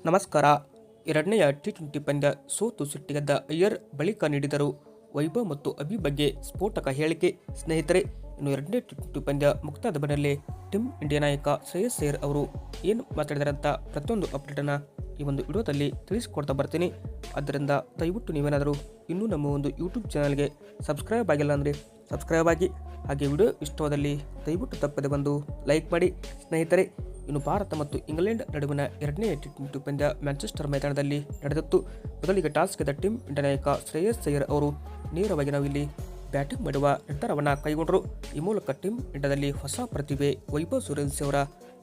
ನಮಸ್ಕಾರ. ಎರಡನೆಯ ಟಿ20 ಪಂದ್ಯ ಸೋತು ಸಿಟ್ಟಿಗೆದ್ದ ಅಯ್ಯರ್ ಬಳಿಕ ನೀಡಿದರು ವೈಭವ್ ಮತ್ತು ಅಭಿ ಬಗ್ಗೆ ಸ್ಫೋಟಕ ಹೇಳಿಕೆ. ಸ್ನೇಹಿತರೆ, ಇನ್ನು ಎರಡನೇ ಟಿ20 ಪಂದ್ಯ ಮುಕ್ತಾಯದ ಬೆನ್ನಲ್ಲೇ ಟೀಮ್ ಇಂಡಿಯಾ ನಾಯಕ ಶ್ರೇಯಸ್ ಅಯ್ಯರ್ ಅವರು ಏನು ಮಾತಾಡಿದ್ದಾರೆ ಅಂತ ಪ್ರತಿಯೊಂದು ಅಪ್ಡೇಟನ್ನು ಈ ಒಂದು ವಿಡಿಯೋದಲ್ಲಿ ತಿಳಿಸಿಕೊಡ್ತಾ ಬರ್ತೀನಿ. ಆದ್ದರಿಂದ ದಯವಿಟ್ಟು ನೀವೇನಾದರೂ ಇನ್ನೂ ನಮ್ಮ ಒಂದು ಯೂಟ್ಯೂಬ್ ಚಾನಲ್ಗೆ ಸಬ್ಸ್ಕ್ರೈಬ್ ಆಗಿಲ್ಲ ಅಂದರೆ ಸಬ್ಸ್ಕ್ರೈಬ್ ಆಗಿ, ಹಾಗೆ ವಿಡಿಯೋ ಇಷ್ಟವಾದಲ್ಲಿ ದಯವಿಟ್ಟು ತಪ್ಪದೆ ಬಂದು ಲೈಕ್ ಮಾಡಿ. ಸ್ನೇಹಿತರೆ, ಇನ್ನು ಭಾರತ ಮತ್ತು ಇಂಗ್ಲೆಂಡ್ ನಡುವಿನ ಎರಡನೇ ಟಿ20 ಪಂದ್ಯ ಮ್ಯಾಂಚೆಸ್ಟರ್ ಮೈದಾನದಲ್ಲಿ ನಡೆದಿತ್ತು. ಮೊದಲಿಗೆ ಟಾಸ್ ಗೆದ್ದ ಟೀಮ್ ಇಂಡಿಯಾ ನಾಯಕ ಶ್ರೇಯಸ್ ಅಯ್ಯರ್ ಅವರು ನೇರವಾಗಿ ನಾವು ಇಲ್ಲಿ ಬ್ಯಾಟಿಂಗ್ ಮಾಡುವ ನಿರ್ಧಾರವನ್ನು ಕೈಗೊಂಡರು. ಈ ಮೂಲಕ ಟೀಮ್ ಇಂಡಿಯಾದಲ್ಲಿ ಹೊಸ ಪ್ರತಿಭೆ ವೈಭವ್ ಸೂರ್ಯವಂಶಿ ಅವರ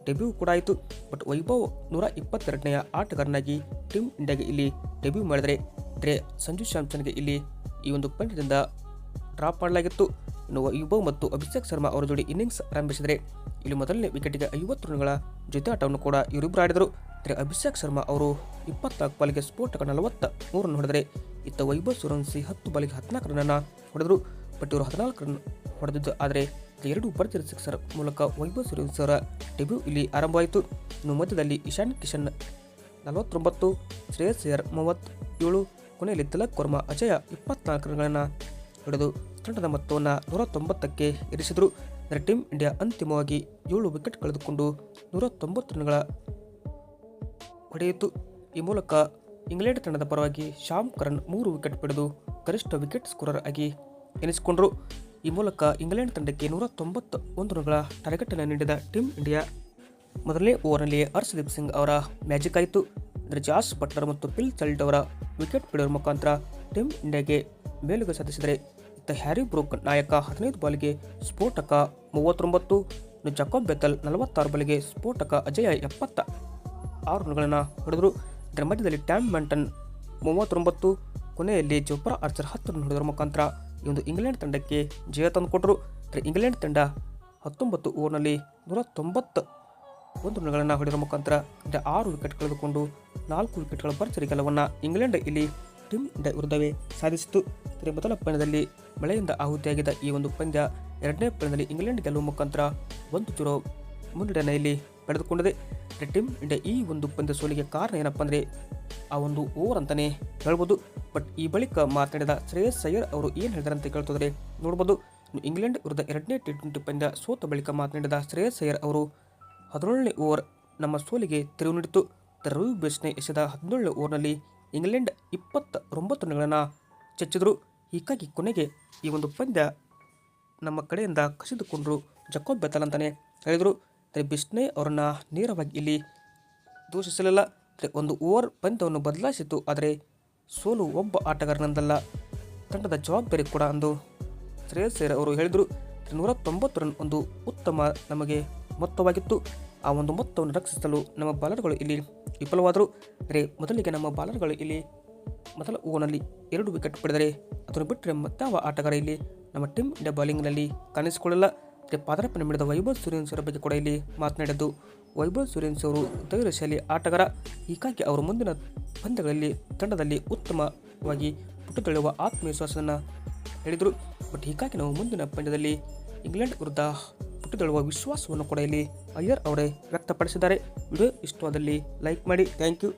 ಡೆಬ್ಯೂ ಕೂಡ ಆಯಿತು. ಬಟ್ ವೈಭವ್ 122ನೇ ಆಟಗಾರನಾಗಿ ಟೀಮ್ ಇಂಡಿಯಾಗೆ ಇಲ್ಲಿ ಡೆಬ್ಯೂ ಮಾಡಿದರೆ ಸಂಜು ಸ್ಯಾಮ್ಸನ್ಗೆ ಇಲ್ಲಿ ಈ ಒಂದು ಪಂದ್ಯದಿಂದ ಡ್ರಾಪ್ ಮಾಡಲಾಗಿತ್ತು. ಇನ್ನು ವೈಭವ್ ಮತ್ತು ಅಭಿಷೇಕ್ ಶರ್ಮಾ ಅವರ ಜೋಡಿ ಇನ್ನಿಂಗ್ಸ್ ಆರಂಭಿಸಿದರೆ ಇಲ್ಲಿ ಮೊದಲನೇ ವಿಕೆಟ್ಗೆ 50 ರನ್ಗಳ ಜೊತೆ ಆಟವನ್ನು ಕೂಡ ಇವರಿಬ್ಬರು ಆಡಿದರು. ಅಭಿಷೇಕ್ ಶರ್ಮಾ ಅವರು 24 ಬಾಲ್ಗೆ ಸ್ಫೋಟಕ 43 ರನ್ ಹೊಡೆದರೆ ಇತ್ತ ವೈಭವ್ ಸೂರ್ಯವಂಶಿ 10 ಬಾಲ್ಗೆ 14 ರನ್ನನ್ನು ಹೊಡೆದರು. ಬಟ್ ಇವರು 14 ರನ್ ಹೊಡೆದಿದ್ದು, ಆದರೆ ಎರಡು ಭರ್ಜರಿ ಸಿಕ್ಸರ್ ಮೂಲಕ ವೈಭವ್ ಸೂರ್ಯವಂಶಿ ಅವರ ಡೆಬ್ಯೂ ಇಲ್ಲಿ ಆರಂಭವಾಯಿತು. ಇನ್ನು ಮಧ್ಯದಲ್ಲಿ ಇಶಾನ್ ಕಿಶನ್ 49, ಶ್ರೇಯಸ್ ಅಯ್ಯರ್ 37, ಕೊನೆಯಲ್ಲಿ ತಿಲಕ್ ವರ್ಮಾ ಅಜಯ 24 ರನ್ಗಳನ್ನು ಹೊಡೆದು ತಂಡದ ಮೊತ್ತವನ್ನು 190ಕ್ಕೆ ಏರಿಸಿದರು. ಟೀಮ್ ಇಂಡಿಯಾ ಅಂತಿಮವಾಗಿ 7 ವಿಕೆಟ್ ಕಳೆದುಕೊಂಡು 190 ರನ್ಗಳ ಹೊಡೆಯಿತು. ಈ ಮೂಲಕ ಇಂಗ್ಲೆಂಡ್ ತಂಡದ ಪರವಾಗಿ ಶ್ಯಾಮ್ ಕರನ್ 3 ವಿಕೆಟ್ ಪಡೆದು ಗರಿಷ್ಠ ವಿಕೆಟ್ ಸ್ಕೋರರ್ ಆಗಿ ಎನಿಸಿಕೊಂಡರು. ಈ ಮೂಲಕ ಇಂಗ್ಲೆಂಡ್ ತಂಡಕ್ಕೆ 191 ರನ್ಗಳ ಟಾರ್ಗೆಟನ್ನು ನೀಡಿದ ಟೀಮ್ ಇಂಡಿಯಾ ಮೊದಲನೇ ಓವರ್ನಲ್ಲಿ ಹರ್ಷದೀಪ್ ಸಿಂಗ್ ಅವರ ಮ್ಯಾಜಿಕ್ ಆಯಿತು. ಜಾಸ್ ಬಟ್ಲರ್ ಮತ್ತು ಫಿಲ್ ಸಲ್ಟ್ ಅವರ ವಿಕೆಟ್ ಪಡೆಯುವ ಮುಖಾಂತರ ಟೀಮ್ ಇಂಡಿಯಾಗೆ ಮೇಲುಗೈ ಸಾಧಿಸಿದರೆ ಇತ್ತ ಹ್ಯಾರಿ ಬ್ರೂಕ್ ನಾಯಕ 15 ಬಾಲ್ಗೆ ಸ್ಫೋಟಕ 39, ಜಾಕೋಬ್ ಬೆಥೆಲ್ 46 ಬಾಲ್ಗೆ ಸ್ಫೋಟಕ ಅಜಯ 76 ರನ್ಗಳನ್ನು ಹೊಡೆದರು. ಇದರ ಮಧ್ಯದಲ್ಲಿ ಟ್ಯಾಮ್ ಮ್ಯಾಟನ್ 39, ಕೊನೆಯಲ್ಲಿ ಜೋಫ್ರಾ ಆರ್ಚರ್ 10 ರನ್ ಹೊಡೆದರ ಮುಖಾಂತರ ಈ ಒಂದು ಇಂಗ್ಲೆಂಡ್ ತಂಡಕ್ಕೆ ಜಯ ತಂದುಕೊಟ್ಟರು. ಇಂಗ್ಲೆಂಡ್ ತಂಡ 19 ಓವರ್ನಲ್ಲಿ 191 ರನ್ಗಳನ್ನು ಹೊಡೆಯುವ ಮುಖಾಂತರ 6 ವಿಕೆಟ್ ಕಳೆದುಕೊಂಡು 4 ವಿಕೆಟ್ಗಳ ಭರ್ಜರಿ ಗೆಲುವನ್ನು ಇಂಗ್ಲೆಂಡ್ ಇಲ್ಲಿ ಟೀಮ್ ಇಂಡಿಯಾ ವಿರುದ್ಧವೇ ಸಾಧಿಸಿತು. ಮೊದಲ ಪಂದ್ಯದಲ್ಲಿ ಮಳೆಯಿಂದ ಆಹುತಿಯಾಗಿದ್ದ ಈ ಒಂದು ಪಂದ್ಯ ಎರಡನೇ ಪಂದ್ಯದಲ್ಲಿ ಇಂಗ್ಲೆಂಡ್ ಗೆಲ್ಲುವ ಮುಖಾಂತರ 1-0 ಮುನ್ನಡೆಯನ್ನು ಇಲ್ಲಿ ಪಡೆದುಕೊಂಡಿದೆ. ಟೀಮ್ ಇಂಡಿಯಾ ಈ ಒಂದು ಪಂದ್ಯ ಸೋಲಿಗೆ ಕಾರಣ ಏನಪ್ಪ ಅಂದರೆ ಆ ಒಂದು ಓವರ್ ಅಂತಲೇ ಹೇಳ್ಬೋದು. ಬಟ್ ಈ ಬಳಿಕ ಮಾತನಾಡಿದ ಶ್ರೇಯಸ್ ಅಯ್ಯರ್ ಅವರು ಏನು ಹೇಳಿದ್ದಾರೆ ಅಂತ ಕೇಳ್ತಿದ್ರೆ ನೋಡ್ಬೋದು. ಇಂಗ್ಲೆಂಡ್ ವಿರುದ್ಧ ಎರಡನೇ ಟಿ20 ಪಂದ್ಯ ಸೋತ ಬಳಿಕ ಮಾತನಾಡಿದ ಶ್ರೇಯಸ್ ಅಯ್ಯರ್ ಅವರು 17ನೇ ಓವರ್ ನಮ್ಮ ಸೋಲಿಗೆ ತಿರುವು ನೀಡಿತು. ರವಿ ಬಿಸ್ನೆ ಎಸೆದ 17ನೇ ಓವರ್ನಲ್ಲಿ ಇಂಗ್ಲೆಂಡ್ 29 ರನ್ಗಳನ್ನು ಚಚ್ಚಿದರು. ಹೀಗಾಗಿ ಕೊನೆಗೆ ಈ ಒಂದು ಪಂದ್ಯ ನಮ್ಮ ಕಡೆಯಿಂದ ಕಸಿದುಕೊಂಡರು ಜಾಕೋಬ್ ಬೆಥೆಲ್ ಅಂತಲೇ ಹೇಳಿದರು. ಬಿಸ್ನೆ ಅವರನ್ನು ನೇರವಾಗಿ ಇಲ್ಲಿ ದೂಷಿಸಲಿಲ್ಲ. ಒಂದು ಓವರ್ ಪಂದ್ಯವನ್ನು ಬದಲಾಯಿಸಿತು, ಆದರೆ ಸೋಲು ಒಬ್ಬ ಆಟಗಾರನಂದಲ್ಲ, ತಂಡದ ಜವಾಬ್ದಾರಿ ಕೂಡ ಎಂದು ಶ್ರೇಯಸ್ ಅಯ್ಯರ್ ಅವರು ಹೇಳಿದರು. 190 ರನ್ ಒಂದು ಉತ್ತಮ ನಮಗೆ ಮೊತ್ತವಾಗಿತ್ತು. ಆ ಒಂದು ಮೊತ್ತವನ್ನು ರಕ್ಷಿಸಲು ನಮ್ಮ ಬಾಲರ್ಗಳು ಇಲ್ಲಿ ವಿಫಲವಾದರು. ಮೊದಲಿಗೆ ನಮ್ಮ ಬಾಲರ್ಗಳು ಇಲ್ಲಿ ಮೊದಲ ಓವರ್ನಲ್ಲಿ 2 ವಿಕೆಟ್ ಪಡೆದರೆ ಅದನ್ನು ಬಿಟ್ಟರೆ ಮತ್ತಾವ ಆಟಗಾರ ಇಲ್ಲಿ ನಮ್ಮ ಟೀಮ್ ಇಂಡಿಯಾ ಬೌಲಿಂಗ್ನಲ್ಲಿ ಕಾಣಿಸಿಕೊಳ್ಳಲ್ಲ. ಪಾದಾರ್ಪಣೆ ಮಾಡಿದ ವೈಭವ್ ಸೂರ್ಯವಂಶಿ ಅವರ ಬಗ್ಗೆ ಕೂಡ ಇಲ್ಲಿ ಮಾತನಾಡಿದ್ದು, ವೈಭವ್ ಸೂರ್ಯವಂಶಿ ಅವರು ಧೈರ್ಯಶಾಲಿ ಆಟಗಾರ, ಹೀಗಾಗಿ ಅವರು ಮುಂದಿನ ಪಂದ್ಯಗಳಲ್ಲಿ ತಂಡದಲ್ಲಿ ಉತ್ತಮವಾಗಿ ಪುಟುತ್ತಳೆಯುವ ಆತ್ಮವಿಶ್ವಾಸವನ್ನು ಹೇಳಿದರು. ಬಟ್ ಹೀಗಾಗಿ ನಾವು ಮುಂದಿನ ಪಂದ್ಯದಲ್ಲಿ ಇಂಗ್ಲೆಂಡ್ ವಿರುದ್ಧ ಪುಟುತ್ತಳೆಯುವ ವಿಶ್ವಾಸವನ್ನು ಕೂಡ ಇಲ್ಲಿ ಅಯ್ಯರ್ ಅವರೇ ವ್ಯಕ್ತಪಡಿಸಿದ್ದಾರೆ. ವಿಡಿಯೋ ಇಷ್ಟವಾದಲ್ಲಿ ಲೈಕ್ ಮಾಡಿ. Thank you.